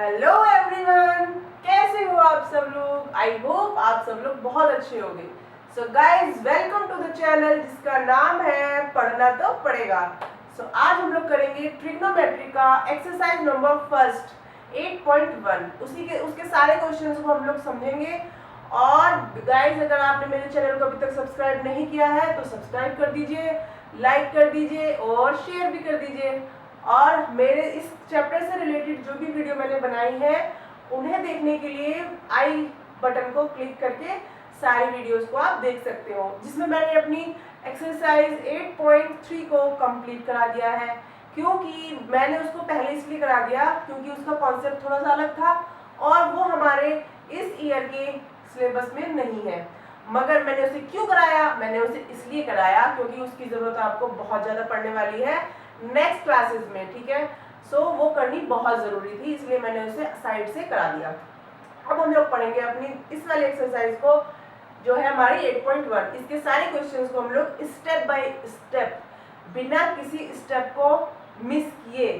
Hello everyone, कैसे हो आप सब लोग। आई होप आप सब लोग बहुत अच्छे होंगे। So guys, welcome to the channel जिसका नाम है पढ़ना तो पड़ेगा। आज हम लोग करेंगे ट्रिग्नोमेट्री का एक्सरसाइज नंबर फर्स्ट 8.1। उसके सारे क्वेश्चंस को हम लोग समझेंगे। और गाइज, अगर आपने मेरे चैनल को अभी तक सब्सक्राइब नहीं किया है तो सब्सक्राइब कर दीजिए, लाइक कर दीजिए और शेयर भी कर दीजिए। और मेरे इस चैप्टर से रिलेटेड जो भी वीडियो मैंने बनाई है उन्हें देखने के लिए आई बटन को क्लिक करके सारी वीडियोस को आप देख सकते हो, जिसमें मैंने अपनी एक्सरसाइज 8.3 को कंप्लीट करा दिया है। क्योंकि मैंने उसको पहले इसलिए करा दिया क्योंकि उसका कॉन्सेप्ट थोड़ा सा अलग था और वो हमारे इस ईयर के सिलेबस में नहीं है। मगर मैंने उसे क्यों कराया? मैंने उसे इसलिए कराया क्योंकि उसकी ज़रूरत आपको बहुत ज़्यादा पड़ने वाली है नेक्स्ट क्लासेस में, ठीक है। वो करनी बहुत ज़रूरी थी, इसलिए मैंने उसे साइड से करा दिया। अब हम लोग पढ़ेंगे अपनी इस वाली एक्सरसाइज को जो है हमारी 8.1। इसके सारे क्वेश्चंस को हम लोग स्टेप बाय स्टेप बिना किसी स्टेप को मिस किए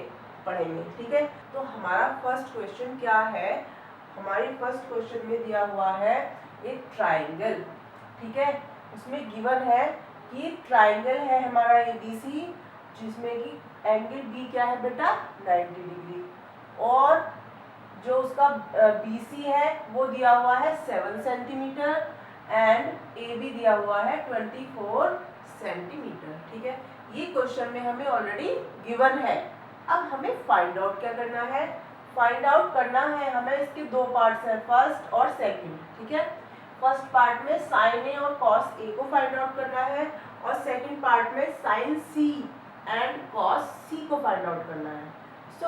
पढ़ेंगे, ठीक है। तो हमारा फर्स्ट क्वेश्चन क्या है? हमारी फर्स्ट क्वेश्चन में दिया हुआ है एक ट्राइंगल, ठीक है। उसमें गिवन है कि ट्राइंगल है हमारा ABC, जिसमें कि एंगल B क्या है बेटा? 90 डिग्री। और जो उसका BC है वो दिया हुआ है 7 सेंटीमीटर एंड AB दिया हुआ है 24 सेंटीमीटर, ठीक है। ये क्वेश्चन में हमें ऑलरेडी गिवन है। अब हमें फाइंड आउट क्या करना है? फाइंड आउट करना है हमें, इसके दो पार्ट्स हैं, फर्स्ट और सेकंड, ठीक है। फर्स्ट पार्ट में साइन A और कॉस A को फाइंड आउट करना है और सेकंड पार्ट में sine C and cos C को फाइंड आउट करना है।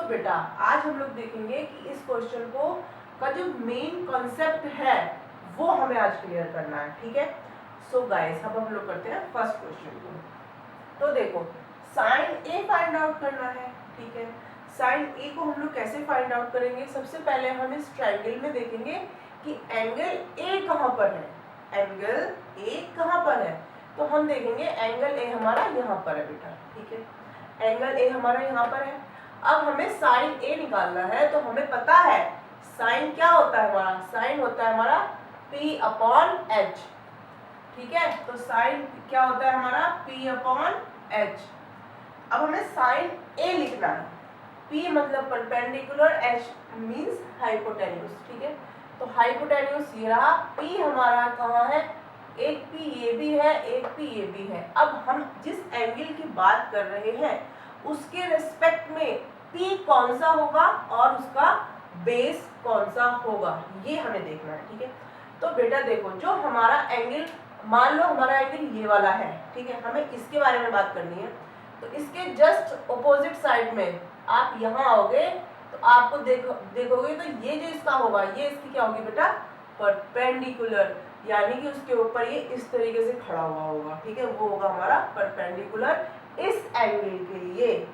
बेटा, आज हम लोग देखेंगे कि इस क्वेश्चन को का जो मेन कॉन्सेप्ट है वो हमें आज क्लियर करना है, ठीक है। गाइस, अब हम लोग करते हैं फर्स्ट क्वेश्चन को। तो देखो, साइन A फाइंड आउट करना है, ठीक है। साइन A को हम लोग कैसे फाइंड आउट करेंगे? सबसे पहले हम इस ट्रायंगल में देखेंगे कि एंगल A कहाँ पर है। एंगल A कहाँ पर है? तो हम देखेंगे एंगल A हमारा यहाँ पर है बेटा, ठीक है। एंगल A हमारा यहाँ पर है। अब हमें साइन A निकालना है, तो हमें पता है साइन क्या होता है हमारा? साइन होता है हमारा P/H, ठीक है। तो साइन क्या होता है हमारा? P/H। अब हमें साइन A लिखना है। P मतलब परपेंडिकुलर, H मींस हाइपोटेन्यूज, ठीक है। तो हाइपोटेन्यूज ये रहा। P हमारा कहाँ है? एक P ये भी है, एक P ये भी है। अब हम जिस एंगल की बात कर रहे हैं उसके रिस्पेक्ट में P कौन सा होगा और उसका बेस कौन सा होगा, ये हमें देखना है, ठीक है। तो बेटा देखो, जो हमारा एंगल, मान लो हमारा एंगल ये वाला है, ठीक है। हमें इसके बारे में बात करनी है। तो इसके जस्ट ऑपोजिट साइड में आप यहाँ आओगे तो आपको देखोगे तो ये जो इसका होगा, ये इसकी क्या होगी बेटा? परपेंडिकुलर, यानी कि उसके ऊपर ये इस तरीके से खड़ा हुआ होगा, ठीक है। वो होगा हमारा परपेंडिकुलर इस एंगल के लिए।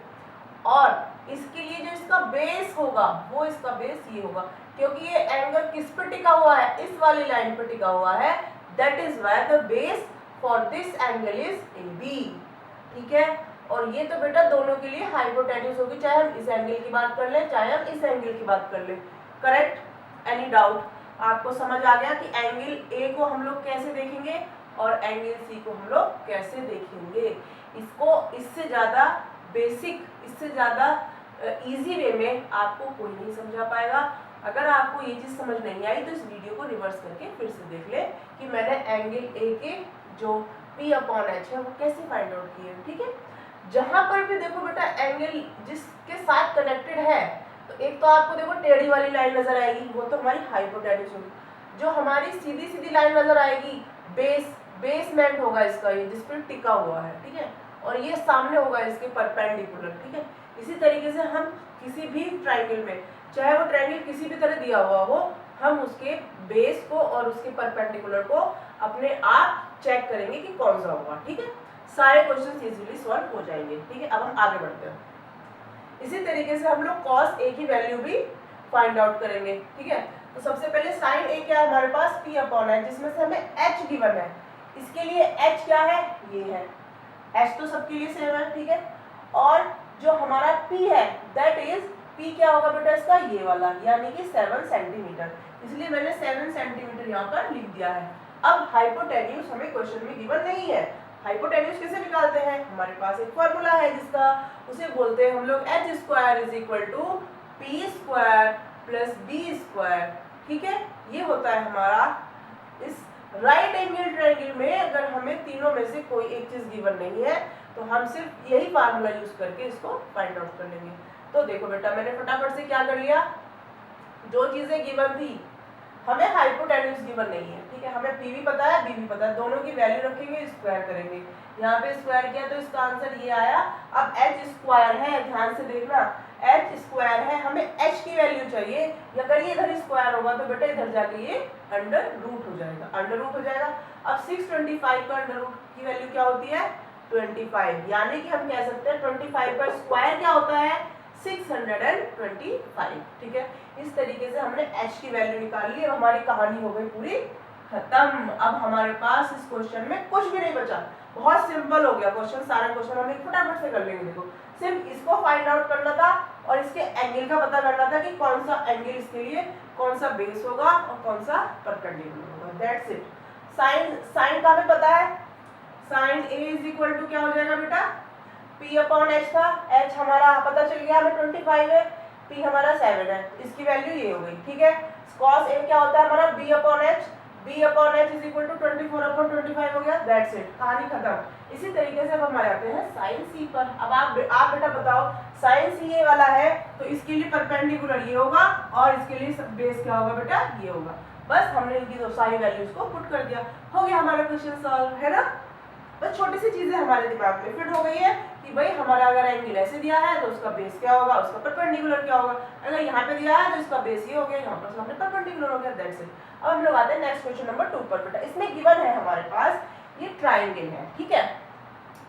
और इसके लिए जो इसका बेस होगा वो इसका बेस ये होगा, क्योंकि ये एंगल किस पे टिका हुआ है? इस वाली लाइन पे टिका हुआ है। That is why the base for this angle is AB, ठीक है। और ये तो बेटा दोनों के लिए हाइपोटेन्यूज होगी, चाहे हम इस एंगल की बात कर लें चाहे हम इस एंगल की बात कर लें। करेक्ट? Any doubt? आपको समझ आ गया कि एंगल A को हम लोग कैसे देखेंगे और एंगल C को हम लोग कैसे देखेंगे। इसको इससे ज़्यादा बेसिक, इससे ज़्यादा इजी वे में आपको कोई नहीं समझा पाएगा। अगर आपको ये चीज़ समझ नहीं आई तो इस वीडियो को रिवर्स करके फिर से देख ले कि मैंने एंगल A के जो P/H है वो कैसे फाइंड आउट किए, ठीक है। जहाँ पर भी देखो बेटा एंगल जिसके साथ कनेक्टेड है, तो एक तो आपको देखो टेढ़ी वाली लाइन नजर आएगी, वो तो हमारी हाइपोटेन्यूज होगी। जो हमारी सीधी सीधी लाइन नजर आएगी, बेसमेंट होगा इसका, ये जिस पर टिका हुआ है, ठीक है। और ये सामने होगा इसके परपेंडिकुलर, ठीक है। इसी तरीके से हम किसी भी ट्रायंगल में, चाहे वो ट्रायंगल किसी भी तरह दिया हुआ हो, हम उसके बेस को और उसके परपेंडिकुलर को अपने आप चेक करेंगे कि कौन सा होगा, ठीक है। सारे क्वेश्चन इजीली सॉल्व हो जाएंगे, ठीक है। अब हम आगे बढ़ते हैं। इसी तरीके से हम लोग cos A की वैल्यू भी फाइंड आउट करेंगे, ठीक है। तो सबसे पहले साइन A क्या है हमारे पास? P/H, जिसमें से हमें H गिवन है। इसके लिए H क्या है? ये है। H तो सबके लिए सेम है, ठीक है। और जो हमारा P है दैट इज पी क्या होगा बेटा इसका, ये वाला, यानी कि 7 सेंटीमीटर, इसलिए मैंने 7 सेंटीमीटर यहाँ पर लिख दिया है। अब हाइपोटेन्यूज हमें क्वेश्चन में गिवन नहीं है। हाइपोटेन्यूज कैसे निकालते हैं, हमारे पास एक फॉर्मूला है जिसका, उसे बोलते हैं हम लोग h square is equal to P square plus B square. ठीक है, ये होता है हमारा। इस राइट एंगल ट्रायंगल में अगर हमें तीनों में से कोई एक चीज गिवन नहीं है तो हम सिर्फ यही फार्मूला यूज करके इसको फाइंड आउट कर लेंगे। तो देखो बेटा, मैंने फटाफट से क्या कर लिया, जो चीजें गिवन थी, हमें हाइपोटेन्यूज गिवन नहीं है, ठीक है, हमें पी भी पता है, बी भी पता है, दोनों की वैल्यू रखेंगे, स्क्वायर करेंगे। यहाँ पे स्क्वायर किया तो इसका आंसर ये आया। अब h स्क्वायर है, ध्यान से देखना, h स्क्वायर है, हमें h की वैल्यू चाहिए। अगर ये इधर स्क्वायर होगा तो बेटा इधर जाके ये अंडर रूट हो जाएगा, अंडर रूट हो जाएगा। अब 625 का अंडर रूट की वैल्यू क्या होती है, 25, यानी कि हम कह सकते हैं 25 का स्क्वायर क्या होता है, 625। ठीक है, इस तरीके से हमने h की वैल्यू निकाल ली। अब हमारी कहानी हो गई पूरी खत्म। अब हमारे पास इस क्वेश्चन में कुछ भी नहीं बचा, बहुत सिंपल हो गया क्वेश्चन, सारा क्वेश्चन हम फटाफट से कर लेंगे। देखो, सिर्फ इसको फाइंड आउट करना था और इसके एंगल का पता करना था कि कौन सा एंगल इसके लिए, कौन सा बेस होगा और कौन सा परपेंडिकुलर होगा, दैट्स इट। साइन का हमें पता है, sine a is equal to क्या हो जाएगा बेटा, p अपॉन h था, h हमारा पता चल गया हमें 25 है, p हमारा 7 है, इसकी वैल्यू ये हो गई। ठीक है, cos a क्या होता है हमारा b upon h is equal to 24 upon 25 हो गया, दैट्स इट, कहानी खत्म। इसी तरीके से अब हम आ जाते हैं साइन c पर। अब आप बेटा बताओ, साइन c ये वाला है तो इसके लिए परपेंडिकुलर ये होगा और इसके लिए बेस क्या होगा बेटा, ये होगा। बस हमने इनकी दो सारी वैल्यूज को पुट कर दिया, हो गया हमारा क्वेश्चन सॉल्व, है ना। बस छोटी सी चीजें हमारे दिमाग में फिट हो गई है कि भाई हमारा अगर एंगल ऐसे दिया है तो उसका बेस क्या होगा, उसका परपेंडिकुलर क्या होगा, अगर यहाँ पे दिया है तो इसका बेस ये हो गया, यहाँ पर हमने परपेंडिकुलर हो गया, दैट्स इट। अब हम लोग आते हैं नेक्स्ट क्वेश्चन नंबर 2 पर। बेटा इसमें गिवन है हमारे पास ये ट्राइंगल है, ठीक है।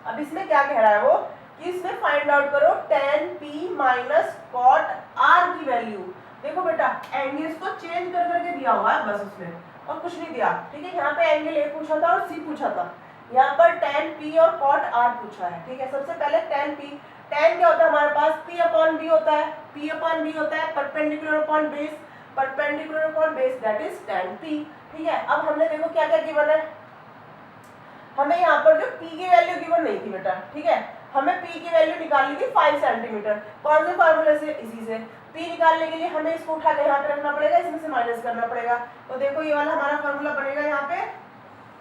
अब इसमें क्या कह रहा है वो कि इसमें फाइंड आउट करो tan p minus cot r की वैल्यू। देखो बेटा, एंगल्स को चेंज कर करके दिया हुआ है बस उसमें, और कुछ नहीं दिया। ठीक है, यहाँ पे एंगल a पूछा था और c पूछा था, यहाँ पर tan p और cot r पूछा है। ठीक है, सबसे पहले tan p, tan क्या होता है हमारे पास, p अपॉन b होता है, p अपॉन b होता है perpendicular upon base, perpendicular upon base that is tan p। ठीक है, अब हमने देखो क्या क्या गिवन है, हमें यहाँ पर जो p की वैल्यू गिवन नहीं थी बेटा, ठीक है, हमें p की वैल्यू निकालनी थी 5 सेंटीमीटर। कौन से फार्मूले से, इसी से। p निकालने के लिए हमें इसको उठा के यहाँ पे रखना पड़ेगा, इसमें से माइनस करना पड़ेगा। तो देखो ये वाला हमारा फार्मूला बनेगा यहाँ पे,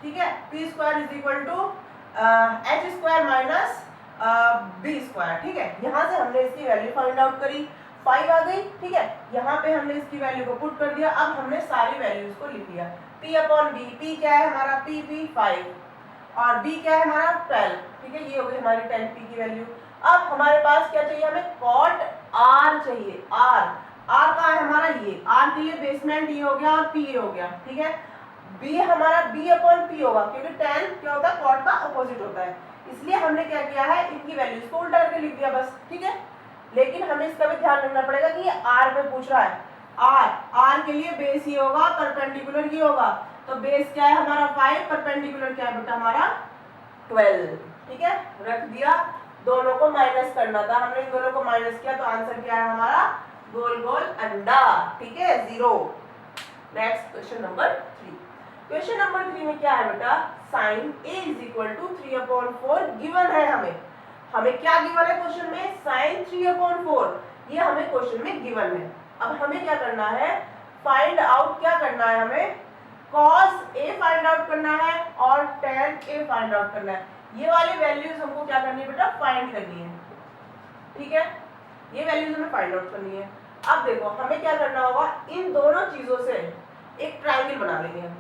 ठीक है, p square is equal to h square minus b square. ठीक है, यहाँ से हमने इसकी वैल्यू फाइंड आउट करी, 5 आ गई। ठीक है, यहाँ पे हमने इसकी वैल्यू को पुट कर दिया। अब हमने सारी वैल्यूज को लिख लिया, p अपॉन b, p क्या है हमारा, p 5 और b क्या है हमारा 12। ठीक है, ये हो गई हमारी 10 p की वैल्यू। अब हमारे पास क्या चाहिए, हमें cot r चाहिए, r कहाँ है हमारा, ये r के लिए बेसमेंट ये हो गया और p ये हो गया। ठीक है, b हमारा b अपॉन p होगा, क्योंकि tan क्या होता है, cot का अपोजिट होता है, इसलिए हमने क्या किया है, इनकी वैल्यूज को उल्टा करके लिख दिया बस। ठीक है, लेकिन हमें इसका भी ध्यान रखना पड़ेगा कि ये r पे पूछ रहा है, r के लिए बेस ये होगा, परपेंडिकुलर ये होगा, तो बेस क्या है हमारा 5, परपेंडिकुलर क्या है बेटा हमारा 12। ठीक है, रख दिया, दोनों को माइनस करना था, हमने इन दोनों को माइनस किया तो आंसर क्या है हमारा, गोल गोल अंडा। ठीक है, 0। Next question number 3। Question number 3 में क्या है बेटा, sine a is equal to 3/4 given है। हमें क्या गिवन है क्वेश्चन में, साइन 3/4, ये हमें क्वेश्चन में गिवन है। अब हमें क्या करना है, फाइंड आउट क्या करना है, हमें cos a फाइंड आउट करना है और tan a फाइंड आउट करना है। ये वाली वैल्यूज हमको क्या करनी है बेटा, फाइंड करनी है। ठीक है, ये वैल्यूज हमें फाइंड आउट करनी है। अब देखो हमें क्या करना होगा, इन दोनों चीजों से एक ट्राइंगल बना लेंगे हम।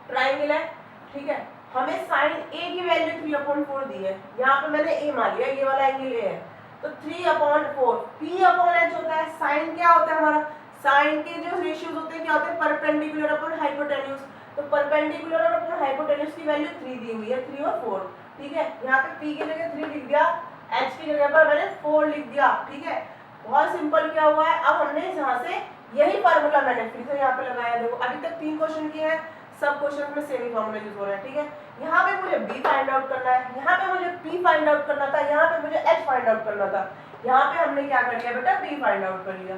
ट्राइंगल है, ठीक है, हमें साइन a की वैल्यू 3/4 दी है, यहाँ पे मैंने a मान लिया, ये वाला एंगल a है, तो 3/4 p अपॉन h होता है। साइन क्या होता है हमारा, साइन के जो रेशियोज होते हैं क्या होते हैं, परपेंडिकुलर अपॉन हाइपोटेन्यूज, तो परपेंडिकुलर और अपॉन हाइपोटेन्यूज की वैल्यू 3 दी हुई है, 3 और 4। ठीक है, यहाँ पे p की जगह 3 लिख दिया, h की जगह पर मैंने 4 लिख दिया। ठीक है, बहुत सिंपल क्या हुआ है, अब हमने यहाँ से यही फार्मूला मैंने फिर से यहाँ पे लगाया। देखो अभी तक 3 क्वेश्चन किए हैं, सब क्वेश्चन में सेम ही फॉर्मूला यूज हो रहा है, ठीक है। यहाँ पे मुझे b फाइंड आउट करना है, यहाँ पे मुझे p फाइंड आउट करना था, यहाँ पे मुझे h फाइंड आउट करना था। यहाँ पे हमने क्या कर लिया बेटा, b फाइंड आउट कर लिया।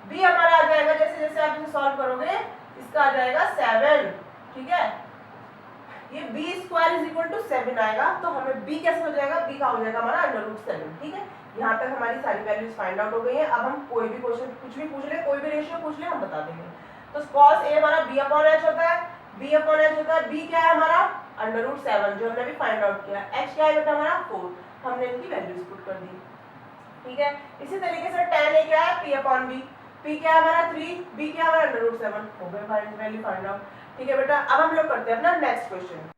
b हमारा आ जाएगा, जैसे जैसे आप इसे सॉल्व करोगे इसका आ जाएगा 7, ठीक है। ये b² = 7 आएगा, तो हमें b कैसे हो जाएगा, b का हो जाएगा हमारा √7, ठीक है। यहाँ तक हमारी सारी वैल्यूज फाइंड आउट हो गई है। अब हम कोई भी क्वेश्चन कुछ भी पूछ ले, कोई भी रेशियो पूछ ले, हम बता देंगे। तो cos a हमारा b/h होता है, b/h होता है, b क्या है हमारा √7 जो हमने अभी फाइंड आउट किया। h क्या है बेटा हमारा 4, हमने इनकी वैल्यूज पुट कर दी, ठीक है। इसी तरीके से tan a क्या है p/b, p क्या है हमारा 3, b क्या है हमारा √7, हो गए वैल्यू फाइंड आउट, ठीक है बेटा। अब हम लोग करते हैं अपना नेक्स्ट क्वेश्चन।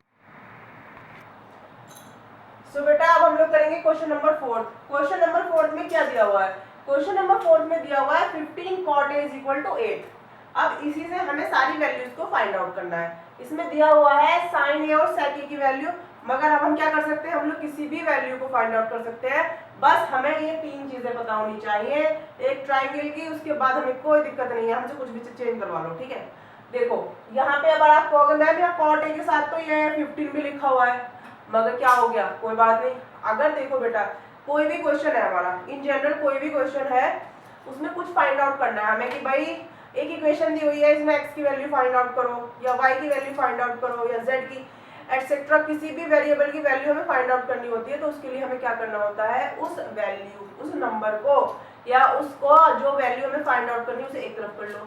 सो बेटा अब हम लोग करेंगे क्वेश्चन नंबर 4। क्वेश्चन नंबर 4 में क्या दिया हुआ है, क्वेश्चन नंबर 4 में दिया हुआ है 15 cot a = 8। अब इसी से हमें सारी वैल्यूज को फाइंड आउट करना है। इसमें दिया हुआ है sin a और sec a की वैल्यू, मगर अब हम क्या कर सकते हैं, हम लोग किसी भी वैल्यू को फाइंड आउट कर सकते हैं। बस हमें ये 3 चीजें पता होनी चाहिए, एक ट्राइंगल की, उसके बाद हमें कोई दिक्कत नहीं है, हमसे कुछ भी चेंज करवा लो, ठीक है। देखो यहाँ पे अगर आप कहोगे मैम यहाँ cot a के साथ तो ये 15 भी लिखा हुआ है, मगर क्या हो गया, कोई बात नहीं। अगर देखो बेटा कोई भी क्वेश्चन है हमारा, इन जनरल कोई भी क्वेश्चन है, उसमें कुछ फाइंड आउट करना है हमें कि भाई एक इक्वेशन दी हुई है, इसमें x की वैल्यू फाइंड आउट करो या y की वैल्यू फाइंड आउट करो या z की एटसेट्रा, किसी भी वेरिएबल की वैल्यू हमें फाइंड आउट करनी होती है। तो उसके लिए हमें क्या करना होता है, उस वैल्यू, उस नंबर को या उसको जो वैल्यू हमें फाइंड आउट करनी है उसे एक तरफ कर लो,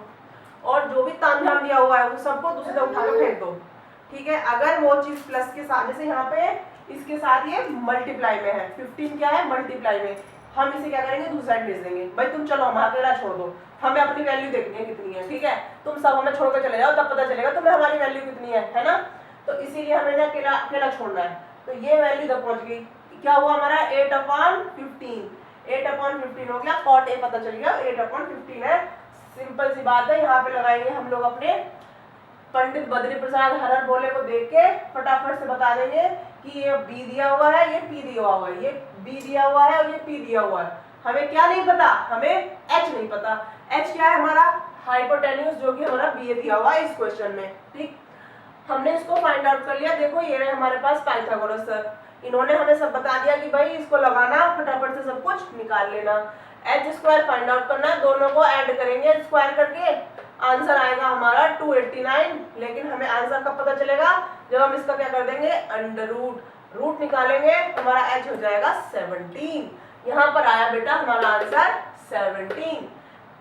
और जो भी तामझाम दिया हुआ है वो सबको दूसरी तरफ उठा के फेंक दो, ठीक है। अगर वो चीज प्लस के साथ, जैसे यहाँ पे इसके साथ ये मल्टीप्लाई में है, 15 क्या है मल्टीप्लाई में, हम इसे क्या करेंगे दूसरी साइड भेज देंगे। भाई तुम चलो हम अकेला छोड़ दो, हमें अपनी वैल्यू देखनी है कितनी है, ठीक है। तुम सब हमें छोड़ कर चले जाओ, तब पता चलेगा तुम्हें हमारी वैल्यू कितनी है ना। तो इसीलिए हमें ना अकेला अकेला छोड़ना है। तो ये वैल्यू तक पहुंच गई, क्या हुआ हमारा 8/15, 8/15 हो गया, cot a पता चल गया 8/15 है। सिंपल सी बात है, यहाँ पे लगाएंगे हम लोग अपने पंडित बद्री प्रसाद हरर बोले को देख के फटाफट से बता देंगे कि ये b दिया हुआ है, ये p दिया हुआ है, ये b दिया हुआ है और ये p दिया हुआ है। हमें क्या नहीं पता, हमें h नहीं पता। h क्या है हमारा हाइपोटेन्यूज, जो कि हमारा ba दिया हुआ है इस क्वेश्चन में, ठीक। हमने इसको फाइंड आउट कर लिया। देखो ये रहे हमारे पास पाइथागोरस सर, इन्होंने हमें सब बता दिया कि भाई इसको लगाना, फटाफट से सब कुछ निकाल लेना। h² फाइंड आउट करना, दोनों को ऐड करेंगे स्क्वायर करके, आंसर आएगा हमारा 289। लेकिन हमें आंसर कब पता चलेगा, जब हम इसका क्या कर देंगे अंडर रूट निकालेंगे, हमारा h हो जाएगा 17। यहाँ पर आया बेटा हमारा आंसर 17।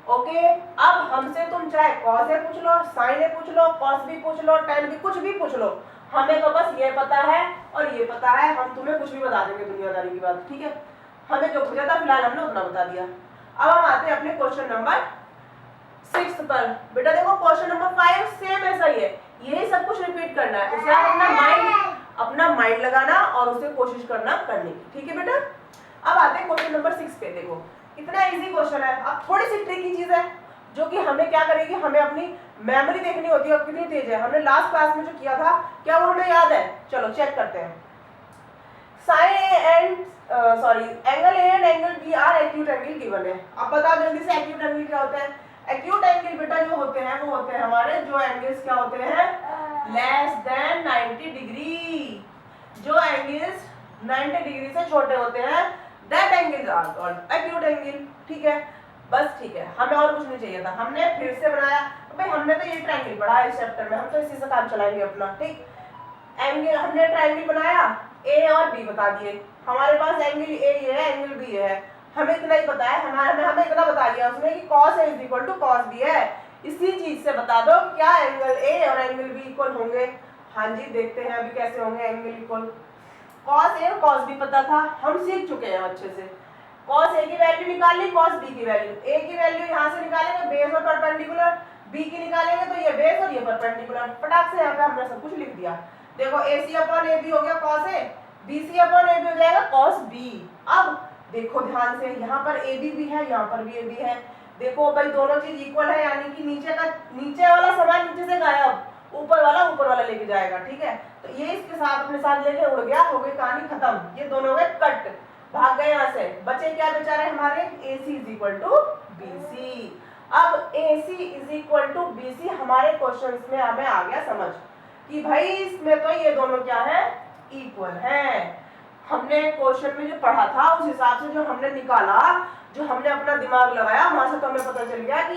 ओके, अब हमसे तुम चाहे cos a पूछ लो, sin a पूछ लो, cos b पूछ लो, tan b, कुछ भी पूछ लो, हमें तो बस ये पता है और ये पता है, हम तुम्हें कुछ भी बता देंगे दुनियादारी की बात, ठीक है। हमें जो पूछा था फिलहाल हमने उतना बता दिया। अब हम आते हैं अपने क्वेश्चन नंबर 6 पर। बेटा देखो क्वेश्चन नंबर 5 सेम ऐसा ही है, यही सब कुछ रिपीट करना है, उसे अपना माइंड लगाना और उसे कोशिश करना करने की, ठीक है बेटा। अब आते हैं क्वेश्चन नंबर 6 पे। देखो इतना इजी क्वेश्चन है, अब थोड़ी सी ट्रिकी चीज है जो कि हमें क्या करेगी, हमें अपनी मेमोरी देखनी होती है कितनी तेज है। हमने लास्ट क्लास में जो किया था क्या वो हमें याद है, चलो चेक करते हैं। Angle A and angle B are acute angle given है। अब बताओ जल्दी से एक्यूट एंगल क्या होता है। एक्यूट एंगल बेटा जो होते हैं वो होते हैं हमारे जो एंगल्स क्या होते हैं लेस देन 90 डिग्री। जो एंगल्स 90 डिग्री से छोटे होते हैं that angles are called acute angle, ठीक है। बस ठीक है, हमें और कुछ नहीं चाहिए था, हमने फिर से बनाया। भाई हमने तो ये ट्रायंगल पढ़ा है इस चैप्टर में, हम तो इसी से काम चलाएंगे अपना, ठीक। एंगल हमने ट्रायंगल बनाया, ए और बी बता दिए, हमारे पास एंगल ए ये है, एंगल बी ये है, हमें इतना ही पता है। हमें इतना बता दिया उसने कि cos A = cos B है। इसी चीज से बता दो क्या एंगल ए और एंगल बी इक्वल होंगे। हाँ जी, देखते हैं अभी कैसे होंगे एंगल इक्वल। cos A और cos B पता था, हम सीख चुके हैं अच्छे से। cos A की वैल्यू निकाल ली, cos B की वैल्यू, A की वैल्यू यहाँ से निकालेंगे बेस और परपेंडिकुलर, B की निकालेंगे तो ये बेस और ये परपेंडिकुलर। फटाक से यहाँ पे हमने सब कुछ लिख दिया। देखो AC/AB हो गया cos A, BC/AB हो जाएगा cos B। अब देखो ध्यान से, यहाँ पर AB भी है, यहाँ पर भी AB है। देखो भाई दोनों चीज इक्वल है, यानी कि नीचे वाला समान नीचे से गायब, ऊपर वाला लेके जाएगा, ठीक है। तो ये इसके साथ अपने साथ लेके उड़ गया, हो गई कहानी खत्म। ये दोनों गए कट, भाग गए यहाँ से, बचे क्या बेचारे हमारे AC = BC। अब AC is equal to BC हमारे क्वेश्चन में हमें आ गया समझ कि भाई इसमें तो ये दोनों क्या है, इक्वल है। हमने क्वेश्चन में जो पढ़ा था उस हिसाब से जो हमने निकाला, जो हमने अपना दिमाग लगाया, वहां से तो हमें पता चल गया कि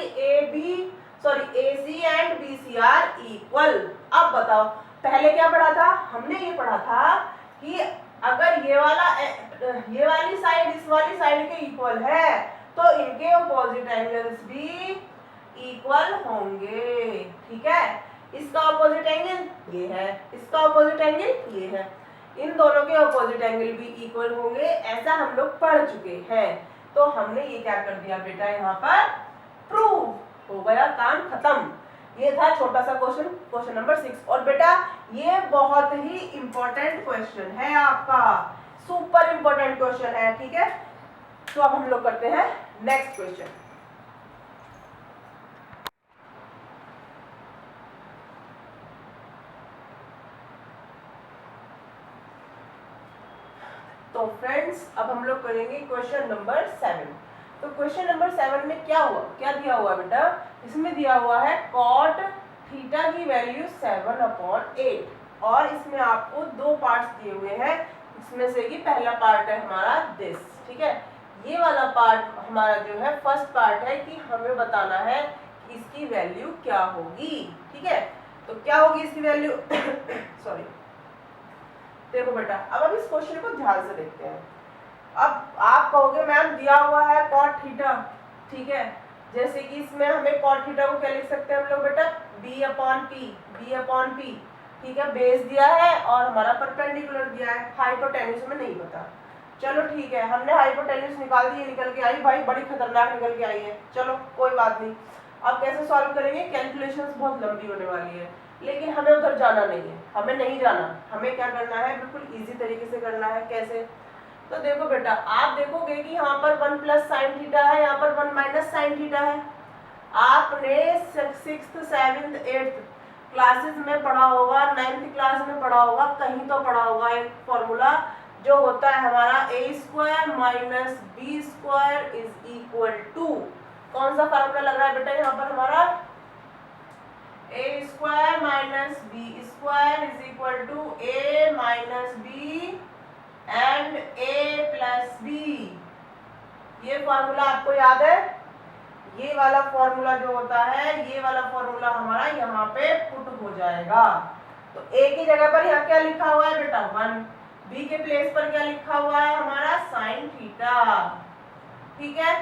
AC and BC are equal. अब बताओ पहले क्या पढ़ा था, हमने ये पढ़ा था कि अगर ये वाली साइड इस वाली साइड के इक्वल है तो इनके ऑपोजिट एंगल्स भी इक्वल होंगे। ठीक है, इसका ऑपोजिट एंगल ये है, इसका ऑपोजिट एंगल ये है, इन दोनों के ऑपोजिट एंगल भी इक्वल होंगे, ऐसा हम लोग पढ़ चुके हैं। तो हमने ये क्या कर दिया बेटा, यहाँ पर प्रूव हो गया, काम खत्म। ये था छोटा सा क्वेश्चन नंबर 6। और बेटा ये बहुत ही इंपॉर्टेंट क्वेश्चन है आपका, सुपर इंपॉर्टेंट क्वेश्चन है। ठीक है, तो अब हम लोग करते हैं नेक्स्ट क्वेश्चन। तो फ्रेंड्स अब हम लोग करेंगे क्वेश्चन नंबर 7। तो क्वेश्चन नंबर 7 में क्या हुआ, क्या दिया हुआ बेटा, इसमें दिया हुआ है कॉट थीटा की वैल्यू 7/8 और इसमें आपको दो पार्ट्स दिए हुए हैं। इसमें से कि पहला पार्ट है हमारा दिस, ठीक है, ये वाला पार्ट हमारा जो है फर्स्ट पार्ट है कि हमें बताना है कि इसकी वैल्यू क्या होगी। ठीक है, तो क्या होगी इसकी वैल्यू सॉरी, देखो बेटा अब इस क्वेश्चन को ध्यान से देखते हैं। अब आप कहोगे मैम दिया हुआ है कॉट थीटा, ठीक है, जैसे कि इसमें हमें कॉट थीटा को क्या लिख सकते हैं हम लोग बेटा, b/p, ठीक है, बेस दिया है और हमारा परपेंडिकुलर दिया है, हाइपोटेन्यूज में नहीं पता। चलो ठीक है, हमने हाइपोटेन्यूज निकाल दी, निकल के आई भाई, बड़ी खतरनाक निकल के आई है, चलो कोई बात नहीं। अब कैसे सॉल्व करेंगे, कैलकुलेशंस बहुत लंबी होने वाली है, लेकिन हमें उधर जाना नहीं है, हमें नहीं जाना, हमें क्या करना है, बिल्कुल इजी तरीके से करना है। कैसे, तो देखो बेटा आप देखोगे कि यहाँ पर 1 प्लस साइन थीटा है, यहाँ पर 1 माइनस साइन थीटा है। आपने 6th 7th 8th क्लासेस में पढ़ा होगा, 9th क्लास में पढ़ा होगा, कहीं तो पढ़ा होगा एक फॉर्मूला जो होता है हमारा a² minus b² is equal to, कौन सा फॉर्मूला लग रहा है बेटा यहाँ पर हमारा, a² minus b² is equal to a minus b and a plus b। ये फॉर्मूला आपको याद है, ये वाला फॉर्मूला जो होता है, ये वाला फॉर्मूला हमारा यहाँ पे पुट हो जाएगा। तो a की जगह पर यहाँ क्या लिखा हुआ है बेटा 1, b के प्लेस पर क्या लिखा हुआ है हमारा साइन थीटा। ठीक है,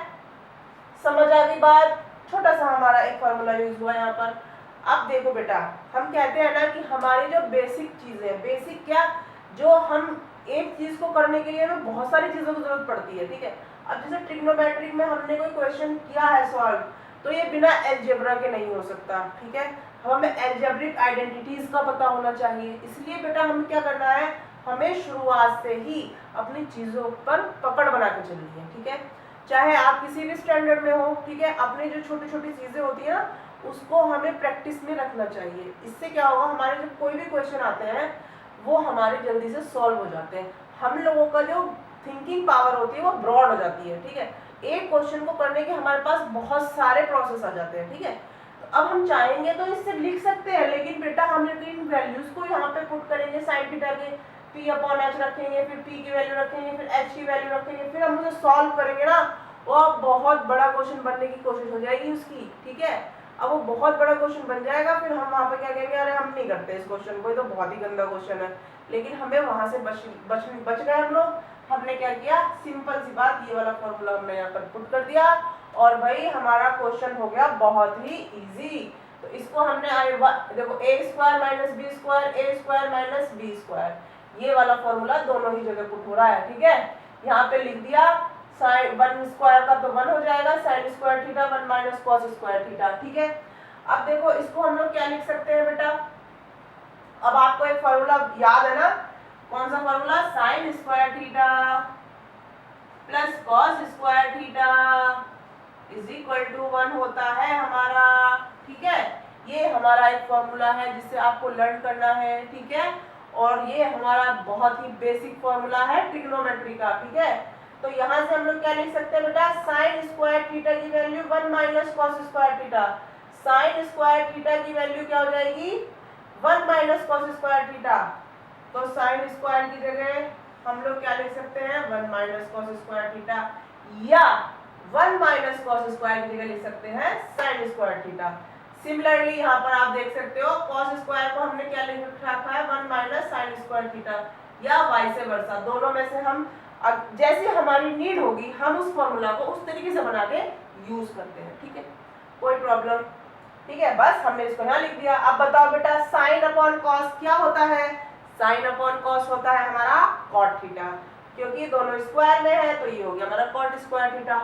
समझ आ गई बात, छोटा सा हमारा एक फॉर्मूला यूज हुआ यहाँ पर। अब देखो बेटा हम कहते हैं ना कि हमारी जो बेसिक चीजें, बेसिक क्या, जो हम एक चीज को करने के लिए हमें बहुत सारी चीजों की जरूरत पड़ती है। ठीक है, अब जैसे ट्रिग्नोमेट्रिक में हमने कोई क्वेश्चन किया है सॉल्व, तो ये बिना अलजेब्रा के नहीं हो सकता। ठीक है, हमें अलजेब्रिक आइडेंटिटीज का पता होना चाहिए, इसलिए बेटा हमें क्या करना है, हमें शुरुआत से ही अपनी चीजों पर पकड़ बना के चलनी है। ठीक है, चाहे आप किसी भी स्टैंडर्ड में हो, ठीक है, अपनी जो छोटी छोटी चीजें होती है ना उसको हमें प्रैक्टिस में रखना चाहिए। इससे क्या होगा, हमारे जब कोई भी क्वेश्चन आते हैं वो हमारे जल्दी से सॉल्व हो जाते हैं, हम लोगों का जो थिंकिंग पावर होती है वो ब्रॉड हो जाती है। ठीक है, एक क्वेश्चन को करने के हमारे पास बहुत सारे प्रोसेस आ जाते हैं। ठीक है, तो अब हम चाहेंगे तो इससे लिख सकते हैं, लेकिन बेटा हम इन वैल्यूज को यहाँ पे पुट करेंगे, साइन थीटा के p/h रखेंगे, फिर p की वैल्यू रखेंगे, फिर h की वैल्यू रखेंगे, फिर हम उसे सॉल्व करेंगे ना, वो बहुत बड़ा क्वेश्चन बनने की कोशिश हो जाएगी उसकी। ठीक है, अब वो बहुत बड़ा क्वेश्चन बन जाएगा, फिर हम वहाँ पे क्या कहेंगे, अरे हम नहीं करते इस क्वेश्चन को, ये तो बहुत ही गंदा क्वेश्चन है। लेकिन हमें वहाँ से बच गए हम लोग। हमने क्या किया, सिंपल सी बात, ये वाला फॉर्मूला हमने यहाँ पर पुट कर दिया और भाई हमारा क्वेश्चन हो गया बहुत ही इजी। तो इसको हमने देखो a² minus b² minus b², ये वाला फॉर्मूला दोनों ही जगह पुट हो रहा है। ठीक है, यहाँ पे लिख दिया, साइन 1² का तो 1 हो जाएगा, sign square theta 1 minus cos square theta. ठीक है, अब देखो इसको हम लोग क्या लिख सकते हैं बेटा, अब आपको एक फॉर्मूला याद है ना, कौन सा formula, sine square theta plus cos square theta is equal to 1 होता है हमारा। ठीक है, ये हमारा एक फॉर्मूला है जिससे आपको लर्न करना है। ठीक है, और ये हमारा बहुत ही बेसिक फॉर्मूला है ट्रिग्नोमेट्री का। ठीक है, तो यहाँ से हम लोग क्या लिख सकते हैं बेटा, साइन स्क्वायर थीटा की value 1 minus cos square theta. Sign square theta की वैल्यू क्या हो जाएगी, 1 माइनस कॉस स्क्वायर थीटा। तो साइन स्क्वायर की जगह हम लोग क्या लिख सकते हैं, 1 माइनस कॉस स्क्वायर थीटा, या 1 माइनस कॉस स्क्वायर की जगह लिख सकते हैं साइन स्क्वायर थीटा। सिमिलरली यहाँ पर आप देख सकते हो कॉस स्क्वायर को हमने क्या लिख रखा है, 1 माइनस साइन स्क्वायर थीटा, या वाइस वर्सा। दोनों में से हम जैसे हमारी नीड होगी हम उस फॉर्मूला को उस तरीके से बना के यूज करते हैं। ठीक है, कोई प्रॉब्लम, ठीक है, बस हमने इसको यहाँ लिख दिया। अब बताओ बेटा साइन अपॉन कॉस क्या होता है, साइन अपॉन कॉस होता है हमारा कॉट थीटा, क्योंकि दोनों स्क्वायर में है तो ये हो गया हमारा कॉट स्क्वायर थीटा।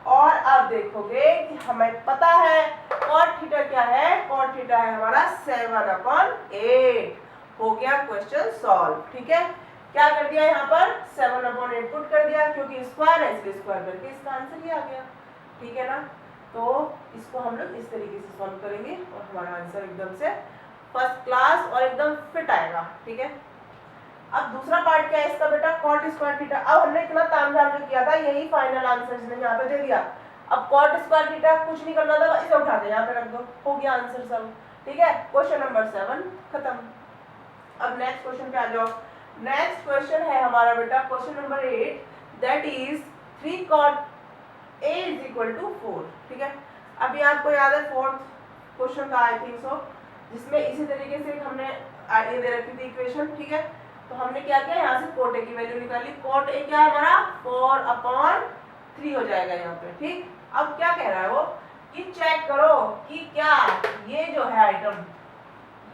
और अब देखोगे कि हमें पता है कॉट थीटा क्या है, कॉट थीटा है हमारा 7/8। हो गया क्वेश्चन सॉल्व। ठीक है, क्या कर दिया यहाँ पर 7/8 पुट कर दिया, क्योंकि स्क्वायर है इसलिए स्क्वायर करके इसका आंसर ही आ गया। ठीक है ना, तो इसको हम लोग इस तरीके से सॉल्व करेंगे और हमारा आंसर एकदम से फर्स्ट क्लास और एकदम फिट आएगा। ठीक है, अब दूसरा पार्ट क्या है इसका बेटा, कॉट स्क्वायर थीटा। अब हमने इतना तामझाम जो किया था यही फाइनल आंसर इसने यहाँ पे दे दिया। अब कॉट स्क्वायर थीटा कुछ नहीं करना था, इसे उठा के यहाँ पे रख दो, हो गया आंसर सब। ठीक है, क्वेश्चन नंबर 7 खत्म। अब नेक्स्ट क्वेश्चन पे आ जाओ। नेक्स्ट क्वेश्चन है हमारा बेटा question number 8, that is 3 cot a is equal to 4। ठीक है, अभी आपको याद है फोर्थ क्वेश्चन का आई थिंक सो, जिसमें इसी तरीके से हमने ये दे रखी थी इक्वेशन। ठीक है, तो हमने क्या किया, यहाँ से कोट ए की वैल्यू निकाली। कोट ए क्या है हमारा 4/3 हो जाएगा यहाँ पे। ठीक, अब क्या कह रहा है वो कि चेक करो कि क्या ये जो है आइटम,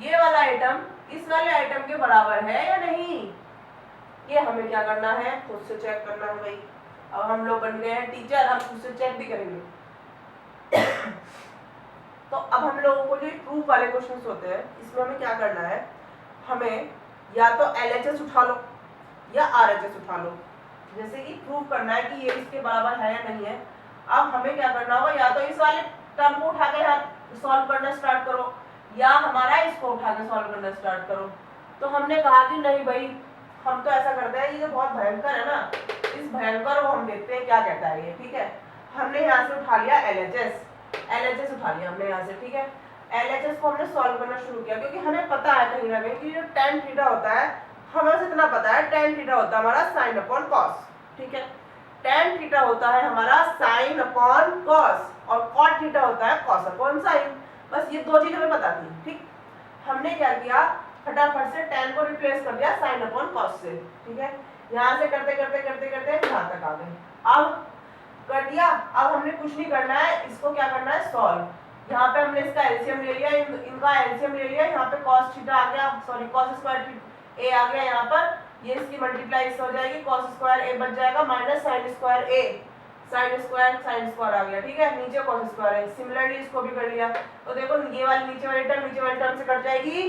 ये वाला आइटम इस वाले आइटम के बराबर है या नहीं। ये हमें क्या करना है, खुद से चेक करना है भाई। अब हम लोग बन गए हैं टीचर, हम खुद से चेक भी करेंगे। तो अब हम लोगों को जो प्रूफ वाले क्वेश्चंस होते हैं इसमें हमें क्या करना है, हमें या तो LHS उठा लो या RHS उठा लो। जैसे कि प्रूफ करना है कि ये इसके बराबर है या नहीं है। अब हमें क्या करना होगा, या तो इस वाले टर्म को उठा के यहाँ सॉल्व करना स्टार्ट करो, या हमारा इसको उठा के सॉल्व करना स्टार्ट करो। तो हमने कहा कि नहीं भाई, हम तो ऐसा करते हैं, ये जो बहुत भयंकर है ना, इस भयंकर को हम देखते हैं क्या कहता है ये। ठीक है, हमने यहाँ से उठा लिया LHS उठा लिया हमने यहाँ से। ठीक है, LHS को हमने सॉल्व करना शुरू किया, क्योंकि हमें पता है कहीं ना कहीं कि जो tan थीटा होता है, हमें इतना पता है tan थीटा होता है हमारा sin अपॉन cos। ठीक है, tan थीटा होता है हमारा sin अपॉन cos और cot थीटा होता है cos अपॉन sin। बस ये दो चीजें हमें पता थी। ठीक, हमने क्या किया, फटाफट से tan को रिप्लेस कर दिया sin अपॉन cos से। ठीक है, यहाँ से करते करते करते करते यहाँ तक आ गए। अब कर दिया, अब हमने कुछ नहीं करना है, इसको क्या करना है सॉल्व। यहाँ पे हमने इसका एलसीएम ले लिया, इनका एलसीएम ले लिया, यहाँ पे cos थीटा आ गया, सॉरी cos स्क्वायर a आ गया यहाँ पर, ये इसकी मल्टीप्लाई इससे हो जाएगी, cos स्क्वायर a बच जाएगा minus sin square a, sin square आ गया। ठीक है, नीचे cos स्क्वायर है। सिमिलरली इसको भी कर लिया, तो देखो ये वाली नीचे वाली टर्म से कट जाएगी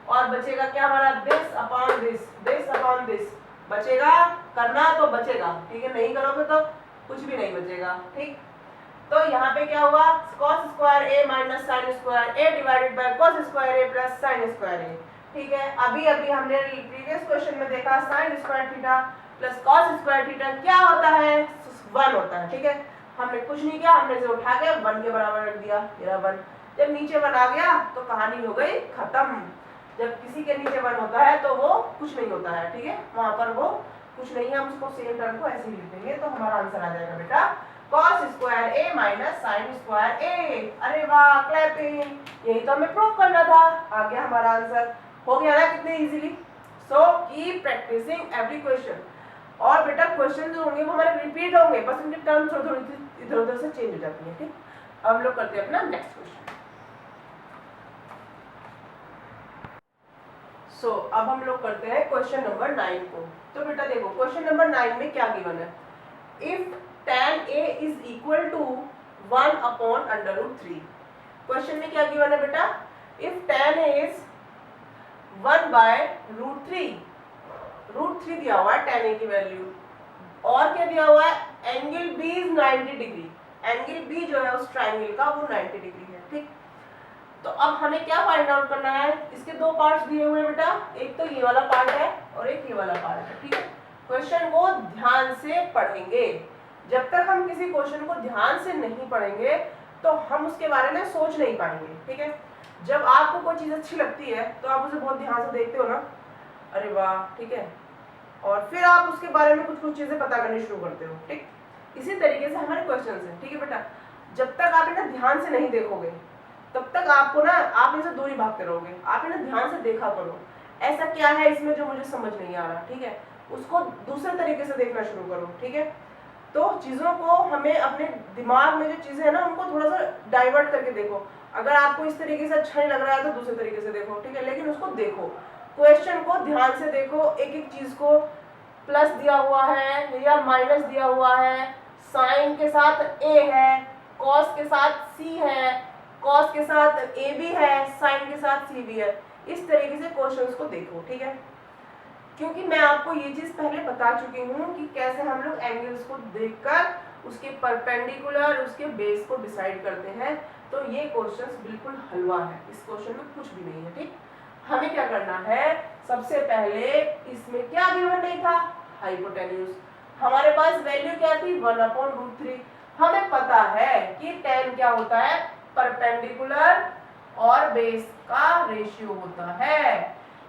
और बचेगा क्या हमारा, दिस अपॉन दिस बचेगा। करना तो बचेगा, ठीक है, नहीं करोगे तो कुछ भी नहीं बचेगा। ठीक, तो यहाँ पे क्या हुआ, cos square a minus sine square a divided by cos square a plus sine square a। ठीक है, अभी हमने प्रीवियस क्वेश्चन में देखा sign square theta plus cos square theta क्या होता है, 1 होता है। ठीक है, हमने कुछ नहीं किया, हमने इसे उठा के 1 के बराबर रख दिया, मेरा 1। जब नीचे 1 आ गया तो कहानी हो गई खत्म। जब किसी के नीचे 1 होता है तो वो कुछ नहीं होता है। ठीक है, वहां पर वो कुछ नहीं है, हम उसको सेम टर्म को ऐसे ही लिख देंगे, तो हमारा आंसर आ जाएगा बेटा cos square a minus sine square a। अरे वाह, क्लैपिंग, यही तो हमें प्रूव करना था, आ गया हमारा आंसर। हो गया ना कितने easily. So keep practising every question. और बेटा क्वेश्चन जो होंगे वो हमारे रिपीट होंगे, बस उनकी टर्म थोड़ी इधर उधर से चेंज हो जाती है। ठीक, अब हम लोग करते हैं अपना नेक्स्ट क्वेश्चन। सो अब हम लोग करते हैं क्वेश्चन नंबर 9 को। तो बेटा देखो क्वेश्चन नंबर 9 में क्या गिवन है, if tan a is equal to 1 upon under root 3। Question में क्या गिवन है बेटा, if tan a is 1 by root 3, root 3 दिया हुआ है tan a की वैल्यू, और क्या दिया हुआ है, angle b is 90 degree. Angle b जो है उस ट्राइंगल का वो 90 डिग्री है। ठीक, तो अब हमें क्या फाइंड आउट करना है, इसके दो पार्ट्स दिए हुए हैं बेटा, एक तो ये वाला पार्ट है और एक ये वाला पार्ट है। ठीक है, क्वेश्चन को ध्यान से पढ़ेंगे। जब तक हम किसी क्वेश्चन को ध्यान से नहीं पढ़ेंगे तो हम उसके बारे में सोच नहीं पाएंगे, ठीक है। जब आपको कोई चीज अच्छी लगती है तो आप उसे बहुत ध्यान से देखते हो ना, अरे वाह, ठीक है, और फिर आप उसके बारे में कुछ कुछ चीजें पता करनी शुरू करते हो, ठीक। इसी तरीके से हमारे क्वेश्चन है, ठीक है बेटा। जब तक आप इन्हें ध्यान से नहीं देखोगे तब तक आपको ना, आप इनसे दूरी भागते रहोगे। आप इन्हें ध्यान से देखा करो, ऐसा क्या है इसमें जो मुझे समझ नहीं आ रहा, ठीक है। उसको दूसरे तरीके से देखना शुरू करो, ठीक है। तो चीजों को हमें अपने दिमाग में जो चीजें है ना उनको थोड़ा सा डाइवर्ट करके देखो। अगर आपको इस तरीके से अच्छा नहीं लग रहा है तो दूसरे तरीके से देखो, ठीक है, लेकिन उसको देखो, क्वेश्चन को ध्यान से देखो। एक एक चीज को प्लस दिया हुआ है या माइनस दिया हुआ है, साइन के साथ ए है, कॉस के साथ सी है, कॉस के साथ ए भी है, साइन के साथ सी भी है। इस तरीके से क्वेश्चंस को देखो, ठीक है। क्योंकि मैं आपको ये चीज पहले बता चुकी हूँ कि कैसे हम लोग एंगल्स को देखकर उसके परपेंडिकुलर उसके बेस को डिसाइड करते हैं। तो ये क्वेश्चंस बिल्कुल हलवा है, इस क्वेश्चन में कुछ भी नहीं है, ठीक। हमें क्या करना है, सबसे पहले इसमें क्या गिवन नहीं था, हाइपोटेन्यूज। हमारे पास वैल्यू क्या थी, 1/√3। हमें पता है कि tan क्या होता है, परपेंडिकुलर और बेस का रेशियो होता है।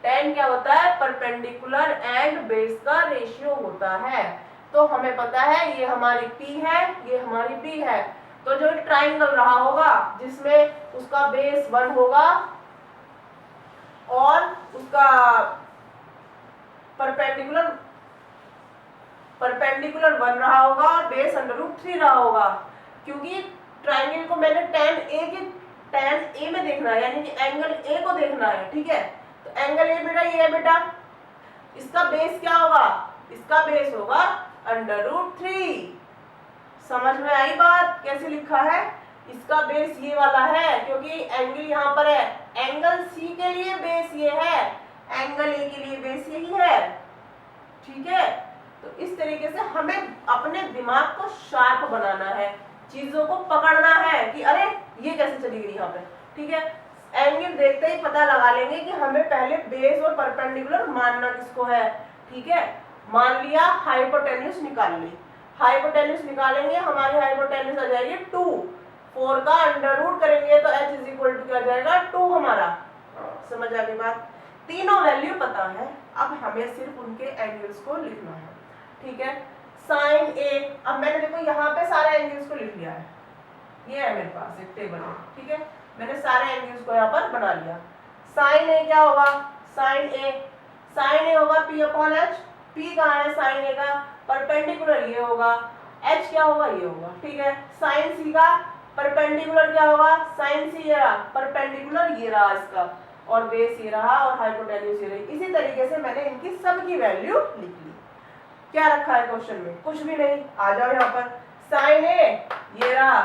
tan क्या होता है, परपेंडिकुलर एंड बेस का रेशियो होता है। तो हमें पता है ये हमारी P है, ये हमारी B है। तो जो ट्राइंगल रहा होगा जिसमें उसका बेस 1 होगा और उसका परपेंडिकुलर 1 रहा होगा और बेस √3 रहा होगा। क्योंकि ट्राइंगल को मैंने tan A में देखना है, यानी कि एंगल A को देखना है, ठीक है। तो एंगल A बेटा ये है बेटा, इसका बेस क्या होगा, इसका बेस होगा √3। समझ में आई बात, कैसे लिखा है, इसका बेस ये वाला है क्योंकि एंगल यहाँ पर है। एंगल C के लिए बेस ये है, एंगल A के लिए बेस यही है, ठीक है। तो इस तरीके से हमें अपने दिमाग को शार्प बनाना है, चीजों को पकड़ना है कि अरे ये कैसे चली गई यहाँ पे, ठीक है। एंगल देखते ही पता लगा लेंगे कि हमें पहले बेस और परपेंडिकुलर मानना किसको है, ठीक है। मान लिया, हाइपोटेन्यूज निकाल ली, हाइपोटेन्यूज निकालेंगे, हमारी हाइपोटेन्यूज आ जाएगी 2। 4 का अंडर रूट करेंगे तो h इज इक्वल टू क्या आ जाएगा, 2 हमारा। समझ आ गई बात, तीनों वैल्यू पता है, अब हमें सिर्फ उनके एंगल्स को लिखना है, ठीक है। साइन ए, अब मैंने देखो यहाँ पे सारे एंगल्स को लिख लिया है, ये है मेरे पास एक टेबल है, ठीक है। मैंने सारे एंगल्स को यहाँ पर बना लिया। साइन ए क्या होगा, साइन ए होगा P/H। P कहाँ है साइन ए का, परपेंडिकुलर ये होगा, H क्या होगा, ये होगा, ठीक है। साइन सी का परपेंडिकुलर क्या होगा, साइन सी ये रहा, परपेंडिकुलर ये रहा इसका, और बेस ये रहा और हाइपोटेन्यूज ये रही। इसी तरीके से मैंने इनकी सबकी वैल्यू लिख ली। क्या रखा है क्वेश्चन में, कुछ भी नहीं। आ जाओ यहाँ पर, साइन ए ये रहा,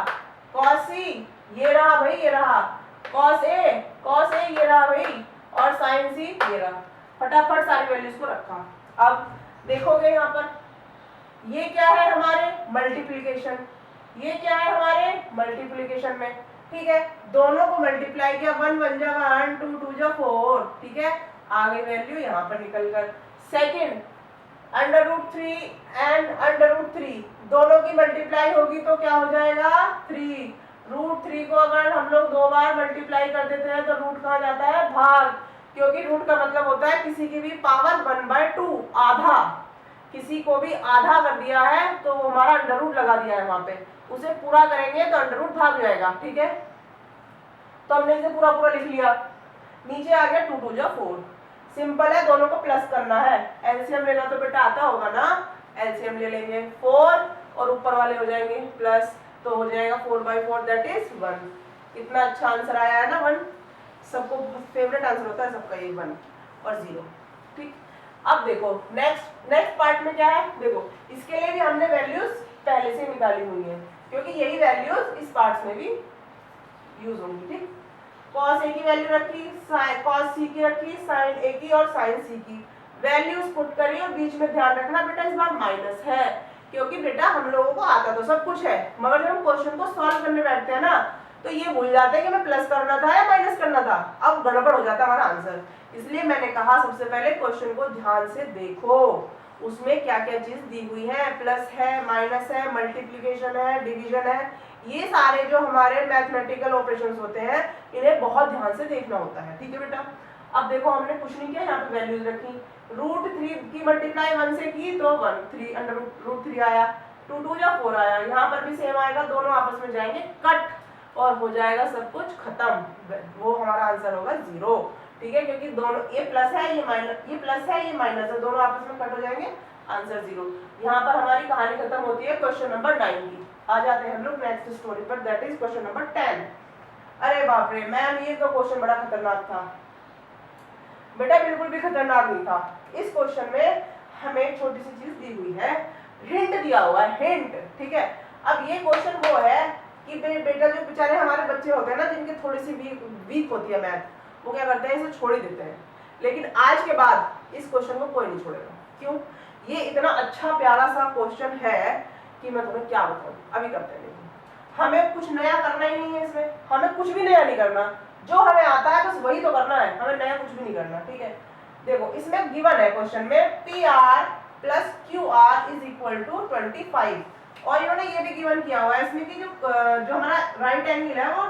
कॉस सी ये रहा भाई, ये रहा कॉस ए ये रहा भाई, और साइन सी ये रहा। फटाफट सारी वैल्यूज को रखा। अब देखोगे यहाँ पर ये क्या है हमारे मल्टीप्लीकेशन, ये क्या है हमारे मल्टीप्लीकेशन में, ठीक है। दोनों को मल्टीप्लाई किया, 1 1 जा 1, 2 2 जा 4, ठीक है। आ गई वैल्यू यहाँ पर निकल कर। सेकेंड, √3 एंड √3 दोनों की मल्टीप्लाई होगी तो क्या हो जाएगा, 3। √3 को अगर हम लोग 2 बार मल्टीप्लाई कर देते हैं तो रूट कहाँ जाता है, भाग, क्योंकि रूट का मतलब होता है किसी की भी पावर 1/2, आधा। किसी को भी आधा कर दिया है तो हमारा अंडर रूट लगा दिया है वहां पे, उसे पूरा करेंगे तो अंडर रूट भाग जाएगा, ठीक है। तो हमने इसे पूरा पूरा लिख लिया। नीचे आ गया 2 2 जा 4, सिंपल है, दोनों को प्लस करना है। एलसीएम लेना तो बेटा आता होगा ना, एलसीएम ले लेंगे, 4 और ऊपर वाले हो जाएंगे प्लस, तो हो जाएगा 4/4 दैट इज 1। कितना अच्छा आंसर आया है ना, 1। सबको फेवरेट आंसर होता है सबका, ये 1 और 0, ठीक। अब देखो नेक्स्ट पार्ट में क्या है, देखो इसके लिए भी हमने वैल्यूज पहले से निकाली हुई है क्योंकि यही वैल्यूज इस पार्ट्स में भी यूज होंगी, ठीक। cos a की वैल्यू रखी, cos c की रखी, sin a की और sin c की वैल्यूज पुट करी, और बीच में ध्यान रखना बेटा इस बार माइनस है, क्योंकि बेटा हम लोगों को आता तो सब कुछ है, मगर जब हम क्वेश्चन को सॉल्व करने बैठते हैं ना तो ये भूल जाते हैं कि मैं प्लस करना था या माइनस करना था, अब गड़बड़ हो जाता है हमारा आंसर। इसलिए मैंने कहा सबसे पहले क्वेश्चन को ध्यान से देखो उसमें क्या क्या चीज दी हुई है, प्लस है, माइनस है, मल्टीप्लीकेशन है, डिवीजन है, ये सारे जो हमारे मैथमेटिकल ऑपरेशंस होते हैं इन्हें बहुत ध्यान से देखना होता है। ठीक है बेटा, अब देखो हमने कुछ नहीं किया, यहाँ पे वैल्यूज रखी, √3 की मल्टीप्लाई 1 से की तो 1 3 अंडर √3 आया, 2 2 या 4 आया, यहाँ पर भी सेम आएगा, दोनों आपस में जाएंगे कट और हो जाएगा सब कुछ खत्म, वो हमारा आंसर होगा 0। ठीक है, क्योंकि दोनों ये प्लस है ये माइनस, ये प्लस है ये माइनस है, दोनों आपस में कट हो जाएंगे, आंसर 0। यहाँ पर हमारी कहानी खत्म होती है क्वेश्चन नंबर 9 की। आ जाते हैं हम लोग नेक्स्ट स्टोरी पर, दैट इज क्वेश्चन नंबर 10। अरे बाप रे मैम, ये तो क्वेश्चन बड़ा खतरनाक था। बेटा बिल्कुल भी खतरनाक नहीं था, इस क्वेश्चन में हमें एक छोटी सी चीज दी हुई है, हिंट दिया हुआ है, हिंट। ठीक है, अब ये क्वेश्चन वो है कि बेटा जो बेचारे हमारे बच्चे होते हैं ना, जिनकी थोड़ी सी वीक होती है मैथ, वो क्या करते हैं, इसे छोड़ ही देते हैं। लेकिन आज के बाद इस क्वेश्चन को कोई नहीं छोड़ेगा। क्यों? ये इतना अच्छा प्यारा सा क्वेश्चन है कि मैं तुम्हें क्या बताऊं, अभी करते हैं। हमें कुछ नया करना ही नहीं है इसमें, हमें कुछ भी नया नहीं करना, जो हमें आता है बस वही तो करना है, हमें नया कुछ भी नहीं करना। ठीक है, देखो इसमें गिवन है क्वेश्चन में PR plus QR is equal to 25, और इन्होंने ये भी गिवन किया हुआ है इसमें कि जो हमारा राइट एंगल है वो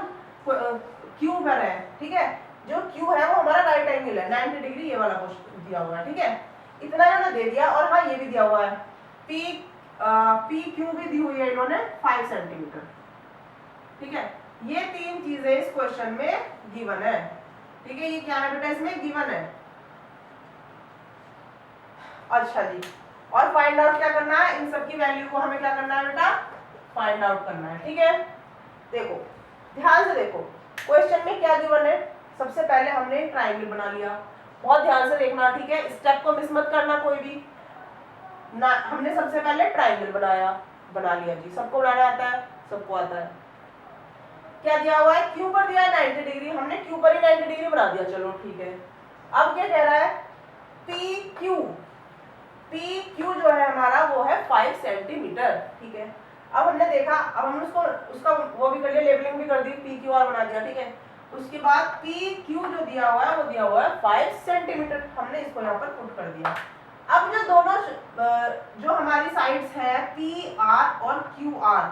Q पर है। ठीक है, जो Q है वो हमारा राइट एंगल है 90 डिग्री, ये वाला क्वेश्चन दिया हुआ है। ठीक है, इतना इन्होंने दे दिया, और हाँ ये भी दिया हुआ है PQ भी दी हुई है इन्होंने 5 सेंटीमीटर। ठीक है, ये तीन चीजें इस क्वेश्चन में गिवन है। ठीक है, ये क्या है बेटा, इसमें गिवन है। अच्छा जी, और फाइंड आउट क्या करना है, इन सब की वैल्यू को हमें क्या करना है बेटा, फाइंड आउट करना है। ठीक है, देखो ध्यान से देखो क्वेश्चन में क्या गिवन है। सबसे पहले हमने ट्राइंगल बना लिया, बहुत ध्यान से देखना। ठीक है, स्टेप को मिस मत करना कोई भी ना। हमने सबसे पहले ट्राइंगल बना लिया जी, सबको बनाना आता है, सबको आता है। क्या दिया हुआ है, Q पर दिया है 90 डिग्री, हमने Q पर ही 90 डिग्री बना दिया, चलो ठीक है। अब क्या कह रहा है, PQ जो है हमारा वो है 5 सेंटीमीटर। ठीक है, अब हमने देखा, अब हमने उसका वो भी कर लिया, लेबलिंग भी कर दी, PQR बना दिया। ठीक है, उसके बाद PQ जो दिया हुआ है वो दिया हुआ है 5 सेंटीमीटर, हमने इसको यहाँ पर पुट कर दिया। अब जो दोनों जो हमारी साइड्स है PR और QR,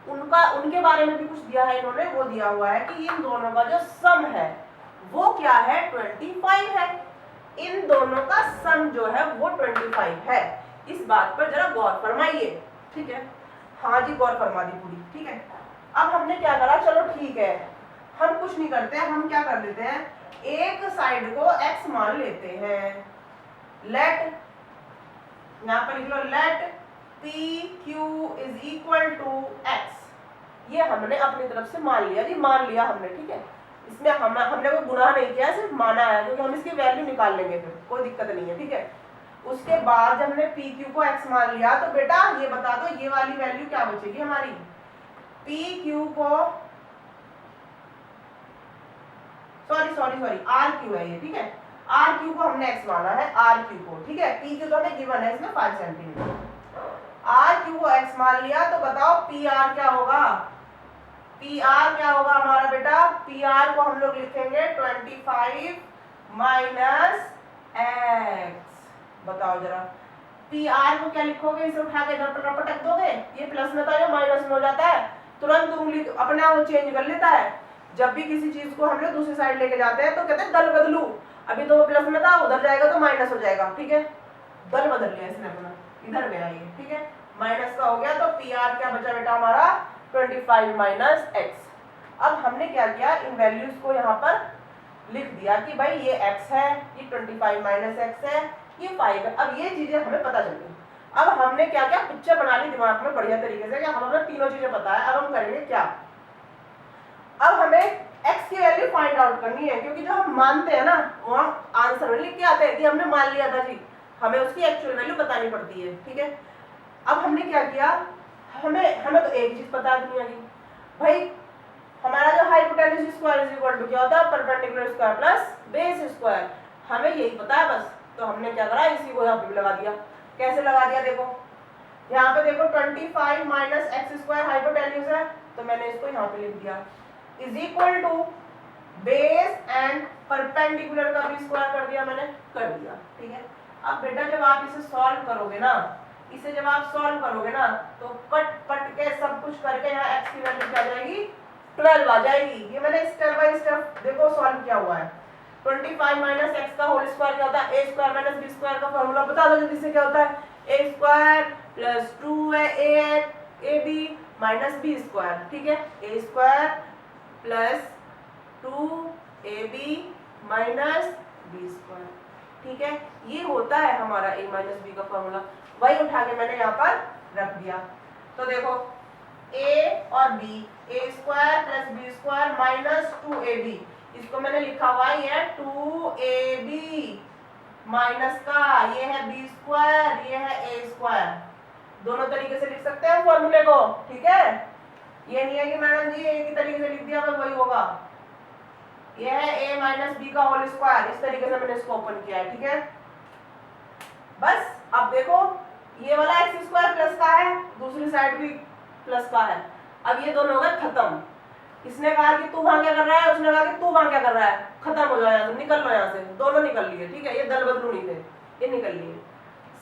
उनके बारे में भी कुछ दिया है इन्होंने, वो दिया हुआ है कि इन दोनों का जो सम है वो क्या है, 25 है। इन दोनों का सम जो है वो 25 है। इस बात पर जरा गौर फरमाइए। ठीक है, हाँ जी गौर फरमा दी पूरी। ठीक है, अब हमने क्या करा, चलो ठीक है, हम कुछ नहीं करते, हम क्या कर लेते हैं, एक साइड को x मान लेते हैं। लेट, यहाँ पर लिख लो, let PQ is equal to x। ये हमने अपनी तरफ से मान लिया जी, मान लिया हमने। ठीक है, इसमें हमने कोई गुनाह नहीं किया, सिर्फ माना है, क्योंकि हम इसकी वैल्यू निकाल लेंगे, फिर कोई दिक्कत नहीं है। ठीक है, उसके बाद जब हमने PQ को x मान लिया, तो बेटा ये बता दो ये वाली वैल्यू क्या बचेगी हमारी, PQ को सॉरी RQ है ये। ठीक है, RQ को हमने x माना है, RQ को। ठीक है, PQ तो हमें गिवन है इसमें 5 सेंटीमीटर, RQ को x मान लिया, तो बताओ PR क्या होगा, PR क्या होगा हमारा बेटा, PR को हम लोग लिखेंगे 25 माइनस x। बताओ जरा PR को क्या लिखोगे, इसे उठा के इधर पर पटक दोगे, ये प्लस में था जो माइनस में हो जाता है, तुरंत उंगली अपना वो चेंज कर लेता है। जब भी किसी चीज को हम लोग दूसरी साइड लेके जाते हैं तो कहते हैं दल बदलू, अभी तो वो प्लस में था, उधर जाएगा तो माइनस हो जाएगा। ठीक है, दल बदल लिया इसने अपना, इधर गया ये। ठीक है, माइनस का हो गया, तो PR क्या बचा बेटा हमारा 25 माइनस x। अब हमने क्या किया, इन वैल्यूज को यहाँ पर लिख दिया कि भाई ये x है, ये 25 माइनस x है, ये 5 है। अब ये चीजें हमें पता चल गई। अब हमने क्या क्या पिक्चर बना ली दिमाग में बढ़िया तरीके से, कि हमें तीनों चीजें पता है। अब हम करेंगे क्या, अब हमें x की वैल्यू फाइंड आउट करनी है, क्योंकि जो हम मानते हैं ना वो हम आंसर में लिख के आते हैं कि हमने मान लिया था जी, हमें उसकी एक्चुअल वैल्यू बतानी पड़ती है। ठीक है, अब हमने क्या किया, हमें तो एक चीज पता नहीं है भाई, हमारा जो hypotenuse square is equal to क्या होता है, perpendicular square plus base square, हमें यही पता है बस। तो हमने क्या करा, इसी को यहाँ पे भी लगा दिया। कैसे लगा दिया, देखो यहाँ पे देखो 25 माइनस एक्स स्क्वायर हाइपोटेन्यूज है, तो मैंने इसको यहाँ पे लिख दिया, is equal to base and perpendicular का भी स्क्वायर कर दिया मैंने, कर दिया। ठीक है, अब बेटा जब आप इसे सॉल्व करोगे ना, इसे जब आप सॉल्व करोगे ना, तो कट पट के सब कुछ करके यहाँ x की वैल्यू क्या आ जाएगी, 12 आ जाएगी। ये मैंने स्टेप बाय स्टेप देखो सॉल्व किया हुआ है। 25 माइनस एक्स का होल स्क्वायर क्या होता है, A square minus B square का फॉर्मूला बता दो जल्दी से, क्या होता है, ए स्क्वायर प्लस 2 है A B minus B square, ठीक है, A square plus 2 A B minus B square, ठीक है, ये होता है हमारा a माइनस बी का फॉर्मूला। वही उठा के मैंने यहाँ पर रख दिया। तो देखो a और b, A square plus B square minus 2ab, इसको मैंने लिखा हुआ है ये 2ab माइनस का ये है b स्क्वायर, ये है a स्क्वायर, दोनों तरीके से लिख सकते हैं फॉर्मूले को, ठीक है। ये नहीं है कि मैडम जी एक ही तरीके से लिख दिया बस वही होगा। ये है a माइनस बी का होल स्क्वायर, इस तरीके से मैंने इसको ओपन किया है, ठीक है। बस अब देखो ये वाला एक्स स्क्वायर प्लस का है, दूसरी साइड भी प्लस का है। अब ये दोनों हो गए खत्म। इसने कहा कि तू वहां क्या कर रहा है, उसने कहा कि तू वहां क्या कर रहा है, खत्म हो जाओ यहाँ से, निकल लो यहाँ से, दोनों निकल लिए, ठीक है। ये दल बदलू नहीं थे, ये निकल लिए।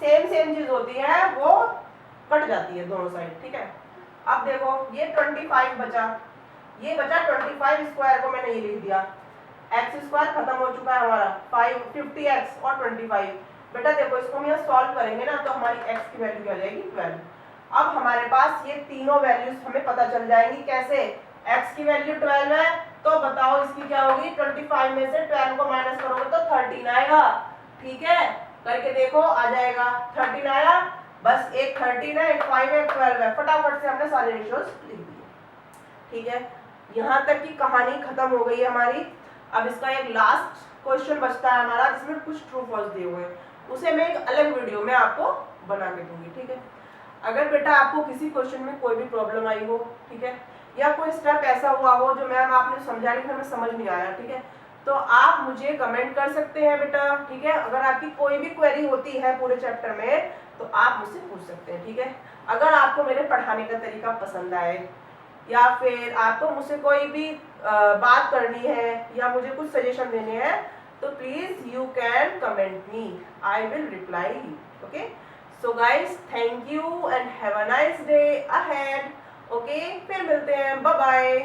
सेम चीज होती है वो कट जाती है दोनों साइड, ठीक है। अब देखो ये 25 बचा, ये बचा 25 स्क्वायर को मैंने ये लिख दिया, एक्स स्क्वायर खत्म हो चुका है हमारा, 50x और 25। बेटा देखो इसको हम यहाँ सॉल्व करेंगे ना तो हमारी x की वैल्यू क्या हो जाएगी, 12। अब हमारे पास ये तीनों वैल्यूज हमें पता चल जाएंगी कैसे, x की वैल्यू 12 है तो बताओ इसकी क्या होगी, 25 में से 12 को माइनस करोगे तो 13 आएगा, ठीक है। करके देखो आ जाएगा, 13 आया, बस एक 13 है, एक 5 है, एक 12 है, फटाफट से हमने सारे रेशियोज लिख दिए, ठीक है। यहाँ तक की कहानी खत्म हो गई है हमारी। अब इसका एक लास्ट क्वेश्चन बचता है हमारा जिसमें कुछ ट्रू फॉल्स दिए हुए हैं, उसे मैं एक अलग वीडियो में आपको बना के दूंगी, ठीक है। अगर बेटा आपको किसी क्वेश्चन में कोई भी प्रॉब्लम आई हो, ठीक है, या कोई स्टेप ऐसा हुआ हो जो मैम आपने समझा रही थी हमें समझ नहीं आया, ठीक है, तो आप मुझे कमेंट कर सकते हैं बेटा, ठीक है। अगर आपकी कोई भी क्वेरी होती है पूरे चैप्टर में तो आप मुझसे पूछ सकते हैं, ठीक है। अगर आपको मेरे पढ़ाने का तरीका पसंद आए या फिर आपको मुझसे कोई भी बात करनी है या मुझे कुछ सजेशन देने हैं तो please you can comment me, I will reply, okay. So guys thank you and have a nice day ahead, okay. फिर मिलते हैं, बाय बाय।